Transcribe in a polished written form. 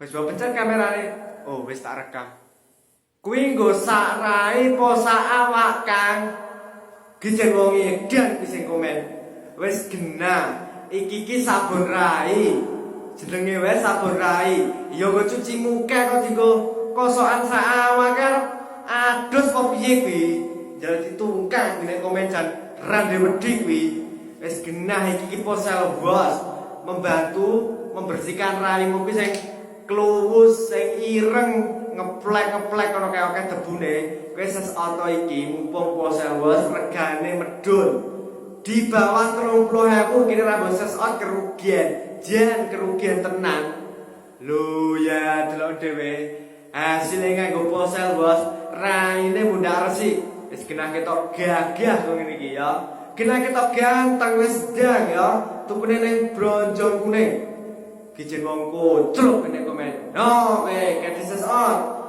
Wis mbok pencet kamerane. Oh, wis tak rekam. Kuwi nggo sak rai po sak awak, Kang. Gijen wong edan ki sing komen. Wis genah. Iki sabun rai. Jenenge wae sabun rai. Ya nggo cuci muka kok dienggo kosokan sak awak kan. Adus kok piye kuwi? Jadi tungkang dene komen jan rande wedi kuwi. Wis genah iki ponsel bos. Membantu membersihkan raimu kuwi sing kluwus, sing ireng, ngeplek-ngeplek ono kaya akeh debune. Kowe sesoto iki mumpung ponsel bos regane medun. Di bawah 30.000 kene ra mbok sesot kerugian. Jan kerugian tenan. Lho ya delok dhewe. Hasilnya nganggo ponsel bos, raine mundak resik. Wis genah ketok gagah kok ngene iki ya. Genah ketok ganteng wis ndang ya. Tukune ning bronjong kuning. Kijen wong kocruk ngene komen. No, kedhi sesot.